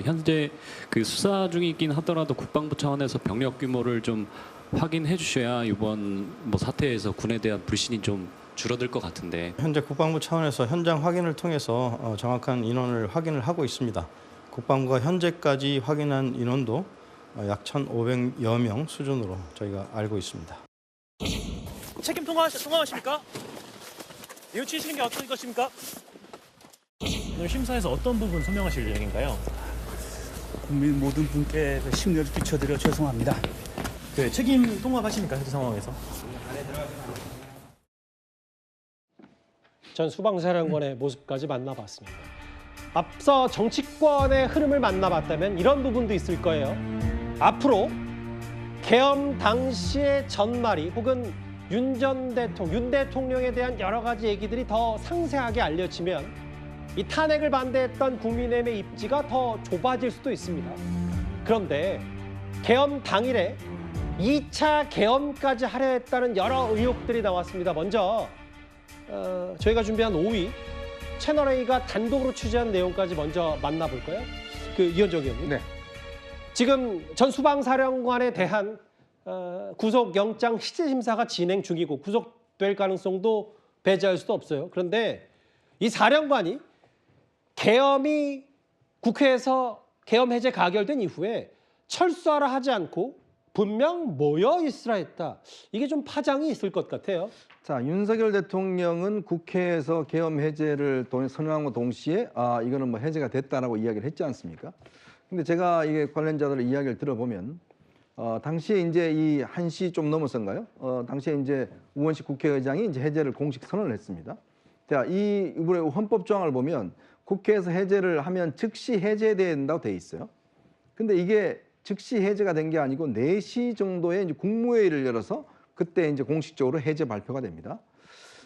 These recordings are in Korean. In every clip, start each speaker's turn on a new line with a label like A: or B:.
A: 현재 그 수사 중이긴 하더라도 국방부 차원에서 병력 규모를 좀 확인해 주셔야 이번 뭐 사태에서 군에 대한 불신이 좀 줄어들 것 같은데.
B: 현재 국방부 차원에서 현장 확인을 통해서 정확한 인원을 확인을 하고 있습니다. 국방부가 현재까지 확인한 인원도 약 1,500여 명 수준으로 저희가 알고 있습니다.
C: 책임 통과하십니까? 뉘우치시는 게 어떤 것입니까? 오늘 심사에서 어떤 부분 소명하실 예정인가요?
D: 국민 모든 분께 심려를 끼쳐드려 죄송합니다.
C: 네, 책임 통과하십니까? 현재 상황에서?
E: 전 수방사령관의 모습까지 만나봤습니다. 앞서 정치권의 흐름을 만나봤다면 이런 부분도 있을 거예요. 앞으로 계엄 당시의 전말이 혹은 윤 대통령에 대한 여러 가지 얘기들이 더 상세하게 알려지면 이 탄핵을 반대했던 국민의힘의 입지가 더 좁아질 수도 있습니다. 그런데 계엄 당일에 2차 계엄까지 하려 했다는 여러 의혹들이 나왔습니다. 먼저 저희가 준비한 5위 채널A가 단독으로 취재한 내용까지 먼저 만나볼까요? 이현정 의원님.
F: 네.
E: 지금 전 수방사령관에 대한 구속영장 실질심사가 진행 중이고 구속될 가능성도 배제할 수도 없어요. 그런데 이 사령관이 계엄이 국회에서 계엄 해제 가결된 이후에 철수하라 하지 않고 분명 모여 있으라 했다. 이게 좀 파장이 있을 것 같아요.
F: 자, 윤석열 대통령은 국회에서 계엄 해제를 선언함과 동시에 이거는 뭐 해제가 됐다라고 이야기를 했지 않습니까? 근데 제가 이게 관련자들의 이야기를 들어보면 당시에 이제 이 1시 좀 넘어서인가요? 당시에 이제 우원식 국회의장이 이제 해제를 공식 선언을 했습니다. 자, 이번에 헌법 조항을 보면 국회에서 해제를 하면 즉시 해제돼야 된다고 돼 있어요. 근데 이게 즉시 해제가 된 게 아니고 4시 정도에 이제 국무회의를 열어서 그때 이제 공식적으로 해제 발표가 됩니다.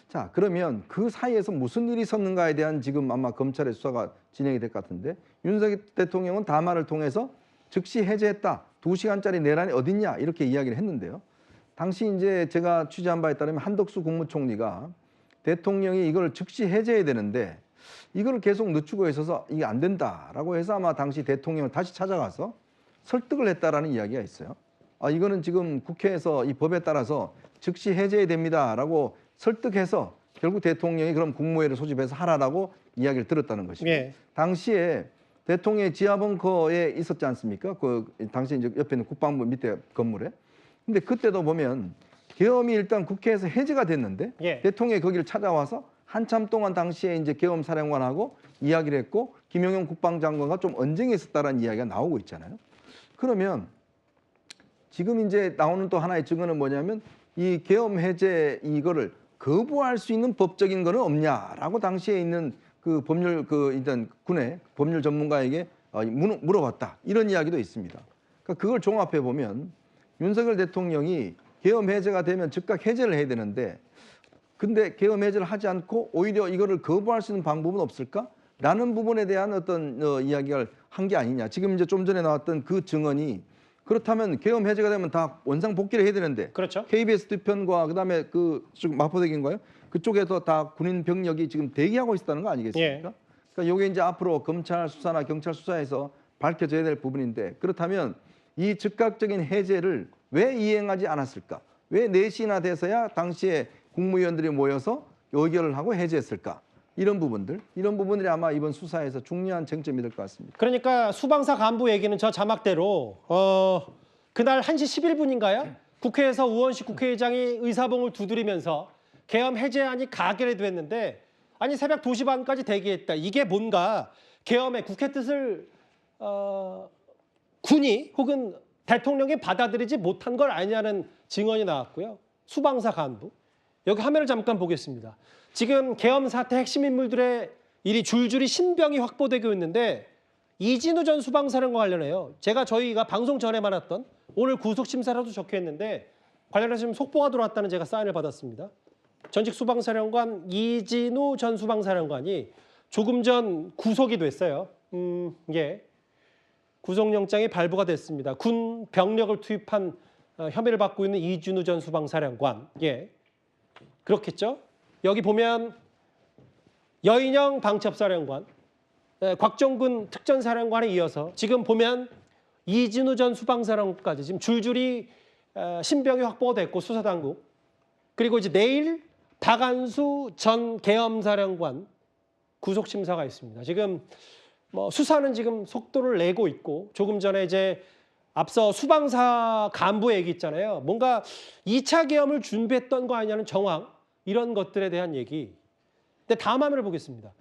F: 자, 그러면 그 사이에서 무슨 일이 있었는가에 대한 지금 아마 검찰의 수사가 진행이 될 것 같은데 윤석열 대통령은 담화를 통해서 즉시 해제했다. 2시간짜리 내란이 어딨냐 이렇게 이야기를 했는데요. 당시 이제 제가 취재한 바에 따르면 한덕수 국무총리가 대통령이 이걸 즉시 해제해야 되는데 이걸 계속 늦추고 있어서 이게 안 된다라고 해서 아마 당시 대통령을 다시 찾아가서 설득을 했다라는 이야기가 있어요. 이거는 지금 국회에서 이 법에 따라서 즉시 해제해야 됩니다라고 설득해서 결국 대통령이 그럼 국무회의를 소집해서 하라라고 이야기를 들었다는 것입니다.
E: 예.
F: 당시에 대통령의 지하 벙커에 있었지 않습니까? 당시 이제 옆에 있는 국방부 밑에 건물에. 근데 그때도 보면 계엄이 일단 국회에서 해제가 됐는데
E: 예.
F: 대통령이 거기를 찾아와서 한참 동안 당시에 이제 계엄 사령관하고 이야기를 했고 김영용 국방장관과 좀 언쟁이 있었다라는 이야기가 나오고 있잖아요. 그러면 지금 이제 나오는 또 하나의 증거는 뭐냐면 이 계엄 해제 이거를 거부할 수 있는 법적인 거는 없냐라고 당시에 있는 그 법률 일단 군의 법률 전문가에게 물어봤다 이런 이야기도 있습니다. 그러니까 그걸 종합해 보면 윤석열 대통령이 계엄 해제가 되면 즉각 해제를 해야 되는데 근데 계엄 해제를 하지 않고 오히려 이거를 거부할 수 있는 방법은 없을까? 라는 부분에 대한 어떤 이야기를 한 게 아니냐. 지금 이제 좀 전에 나왔던 그 증언이 그렇다면 계엄 해제가 되면 다 원상 복귀를 해야 되는데
E: 그렇죠.
F: KBS 뒤편과 그다음에 지금 마포대교인가요? 그쪽에서 다 군인 병력이 지금 대기하고 있다는 거 아니겠습니까?
E: 예.
F: 그러니까 이게 이제 앞으로 검찰 수사나 경찰 수사에서 밝혀져야 될 부분인데 그렇다면 이 즉각적인 해제를 왜 이행하지 않았을까? 왜 4시나 돼서야 당시에 국무위원들이 모여서 의결을 하고 해제했을까? 이런 부분들이 아마 이번 수사에서 중요한 쟁점이 될 것 같습니다.
E: 그러니까 수방사 간부 얘기는 저 자막대로 그날 1시 11분인가요? 국회에서 우원식 국회의장이 의사봉을 두드리면서 계엄 해제안이 가결이 됐는데 아니 새벽 2시 반까지 대기했다. 이게 뭔가 계엄의 국회 뜻을 군이 혹은 대통령이 받아들이지 못한 걸 아니냐는 증언이 나왔고요. 수방사 간부. 여기 화면을 잠깐 보겠습니다. 지금 계엄 사태 핵심 인물들의 일이 줄줄이 신병이 확보되고 있는데 이진우 전 수방사령과 관련해요. 저희가 방송 전에 만났던 오늘 구속심사라도 적혀있는데 관련해서 지금 속보가 들어왔다는 제가 사인을 받았습니다. 전직 수방사령관 이진우 전 수방사령관이 조금 전 구속이 됐어요. 예. 구속영장이 발부가 됐습니다. 군 병력을 투입한 혐의를 받고 있는 이진우 전 수방사령관. 예. 그렇겠죠? 여기 보면 여인영 방첩사령관, 곽정근 특전사령관에 이어서 지금 보면 이진우 전 수방사령관까지 지금 줄줄이 신병이 확보가 됐고 수사당국 그리고 이제 내일 박안수 전 계엄사령관 구속 심사가 있습니다. 지금 뭐 수사는 지금 속도를 내고 있고 조금 전에 이제 앞서 수방사 간부 얘기 있잖아요. 뭔가 2차 계엄을 준비했던 거 아니냐는 정황 이런 것들에 대한 얘기. 근데 다음 화면을 보겠습니다.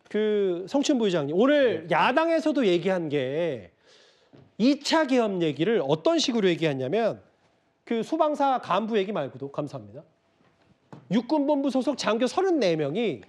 E: 그 성춘 부의장님 오늘 야당에서도 얘기한 게 2차 계엄 얘기를 어떤 식으로 얘기했냐면 그 수방사 간부 얘기 말고도 감사합니다. 육군본부 소속 장교 34명이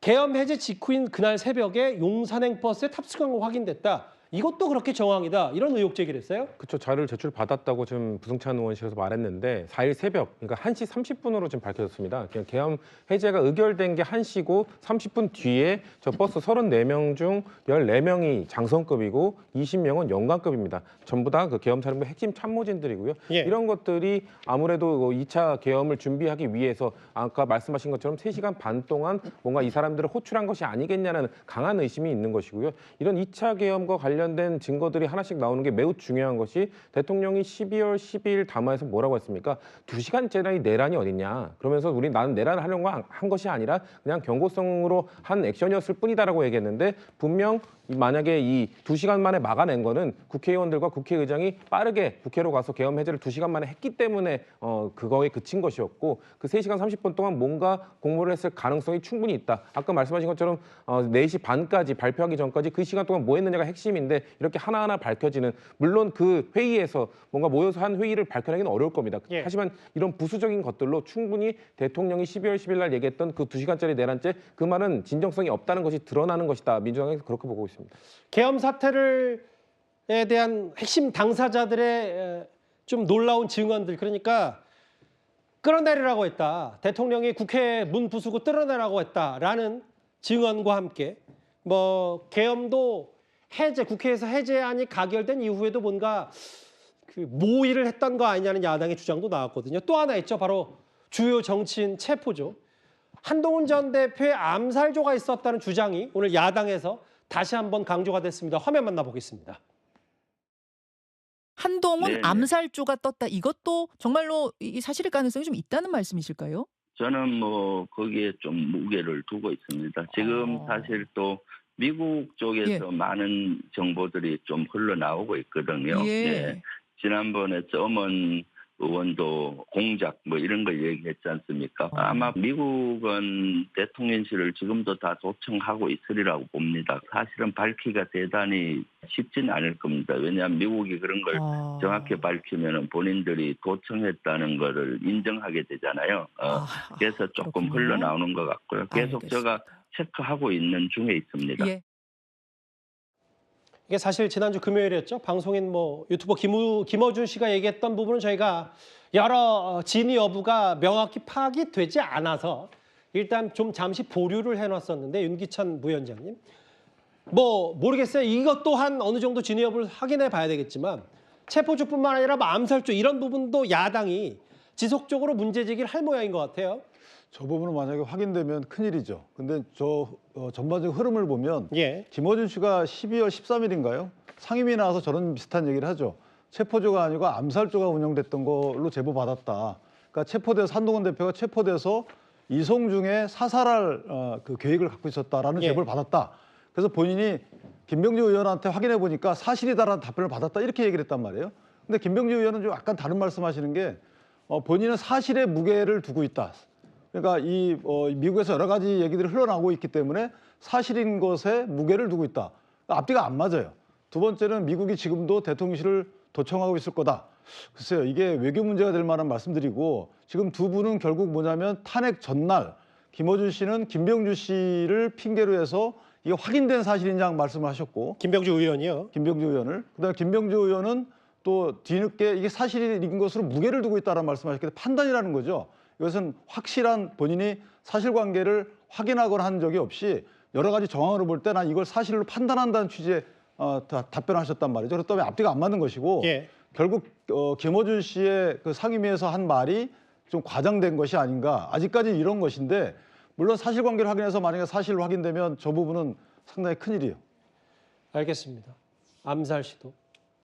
E: 계엄 해제 직후인 그날 새벽에 용산행 버스에 탑승한 거 확인됐다. 이것도 그렇게 정황이다. 이런 의혹 제기를 했어요.
G: 그렇죠. 자료를 제출받았다고 지금 부승찬 의원실에서 말했는데 4일 새벽, 그러니까 1시 30분으로 지금 밝혀졌습니다. 그냥 계엄 해제가 의결된 게 1시고 30분 뒤에 저 버스 34명 중 14명이 장성급이고 20명은 영관급입니다. 전부 다 그 계엄사령부 핵심 참모진들이고요.
E: 예.
G: 이런 것들이 아무래도 2차 계엄을 준비하기 위해서 아까 말씀하신 것처럼 3시간 반 동안 뭔가 이 사람들을 호출한 것이 아니겠냐는 강한 의심이 있는 것이고요. 이런 2차 계엄과 관련된 증거들이 하나씩 나오는 게 매우 중요한 것이 대통령이 12월 12일 담화에서 뭐라고 했습니까? 2시간짜리 내란이 어딨냐. 그러면서 나는 내란을 하려고 한 것이 아니라 그냥 경고성으로 한 액션이었을 뿐이다라고 얘기했는데 분명 만약에 이 2시간 만에 막아낸 거는 국회의원들과 국회의장이 빠르게 국회로 가서 계엄 해제를 2시간 만에 했기 때문에 그거에 그친 것이었고 그 3시간 30분 동안 뭔가 공모를 했을 가능성이 충분히 있다. 아까 말씀하신 것처럼 4시 반까지 발표하기 전까지 그 시간 동안 뭐 했느냐가 핵심인데 이렇게 하나하나 밝혀지는 물론 그 회의에서 뭔가 모여서 한 회의를 밝혀내기는 어려울 겁니다.
E: 예.
G: 하지만 이런 부수적인 것들로 충분히 대통령이 12월 10일 날 얘기했던 그 2시간짜리 내란죄 그 말은 진정성이 없다는 것이 드러나는 것이다. 민주당에서 그렇게 보고 있습니다.
E: 계엄 사태에 대한 핵심 당사자들의 좀 놀라운 증언들 그러니까 끌어내리라고 했다. 대통령이 국회 문 부수고 끌어내라고 했다라는 증언과 함께 뭐 계엄도 국회에서 해제안이 가결된 이후에도 뭔가 그 모의를 했던 거 아니냐는 야당의 주장도 나왔거든요. 또 하나 있죠. 바로 주요 정치인 체포죠. 한동훈 전 대표의 암살조가 있었다는 주장이 오늘 야당에서 다시 한번 강조가 됐습니다. 화면 만나보겠습니다.
H: 한동훈
I: 네네.
H: 암살조가 떴다. 이것도 정말로 이 사실일 가능성이 좀 있다는 말씀이실까요?
I: 저는 뭐 거기에 좀 무게를 두고 있습니다. 지금 사실 또 미국 쪽에서 많은 정보들이 좀 흘러나오고 있거든요.
H: 예.
I: 지난번에 점원 의원도 공작 뭐 이런 걸 얘기했지 않습니까? 아마 미국은 대통령실을 지금도 다 도청하고 있으리라고 봅니다. 사실은 밝히기가 대단히 쉽지는 않을 겁니다. 왜냐하면 미국이 그런 걸 정확히 밝히면 본인들이 도청했다는 거를 인정하게 되잖아요. 그래서 조금
H: 그렇군요.
I: 흘러나오는 것 같고요. 계속
H: 알겠습니다.
I: 제가 체크하고 있는 중에 있습니다.
H: 예.
E: 이게 사실 지난주 금요일이었죠. 방송인 뭐 유튜버 김어준 씨가 얘기했던 부분은 저희가 여러 진위 여부가 명확히 파악이 되지 않아서 일단 좀 잠시 보류를 해놨었는데 윤기찬 부위원장님. 뭐 모르겠어요. 이것 또한 어느 정도 진위 여부를 확인해 봐야 되겠지만 체포조뿐만 아니라 뭐 암살조 이런 부분도 야당이 지속적으로 문제제기를 할 모양인 것 같아요.
J: 저 부분은 만약에 확인되면 큰일이죠. 근데 저 전반적인 흐름을 보면
E: 예.
J: 김어준 씨가 12월 13일인가요? 상임위 나와서 저런 비슷한 얘기를 하죠. 체포조가 아니고 암살조가 운영됐던 걸로 제보받았다. 그러니까 체포돼서 한동훈 대표가 체포돼서 이송중에 사살할 그 계획을 갖고 있었다라는
E: 예.
J: 제보를 받았다. 그래서 본인이 김병지 의원한테 확인해 보니까 사실이다라는 답변을 받았다 이렇게 얘기를 했단 말이에요. 근데 김병지 의원은 좀 약간 다른 말씀하시는 게 본인은 사실에 무게를 두고 있다. 그러니까 미국에서 여러 가지 얘기들이 흘러나오고 있기 때문에 사실인 것에 무게를 두고 있다. 앞뒤가 안 맞아요. 두 번째는 미국이 지금도 대통령실을 도청하고 있을 거다. 글쎄요, 이게 외교 문제가 될 만한 말씀드리고 지금 두 분은 결국 뭐냐면 탄핵 전날 김어준 씨는 김병주 씨를 핑계로 해서 이게 확인된 사실인지 말씀을 하셨고
E: 김병주 의원이요.
J: 김병주 의원을. 그다음에 김병주 의원은 또 뒤늦게 이게 사실인 것으로 무게를 두고 있다는 말씀하셨기 때문에 판단이라는 거죠. 이것은 확실한 본인이 사실관계를 확인하거나 한 적이 없이 여러 가지 정황으로 볼 때 난 이걸 사실로 판단한다는 취지의 답변하셨단 말이죠. 그렇기 때문에 앞뒤가 안 맞는 것이고
E: 예.
J: 결국 김어준 씨의 그 상임위에서 한 말이 좀 과장된 것이 아닌가. 아직까지 이런 것인데 물론 사실관계를 확인해서 만약에 사실로 확인되면 저 부분은 상당히 큰일이에요.
E: 알겠습니다. 암살 시도.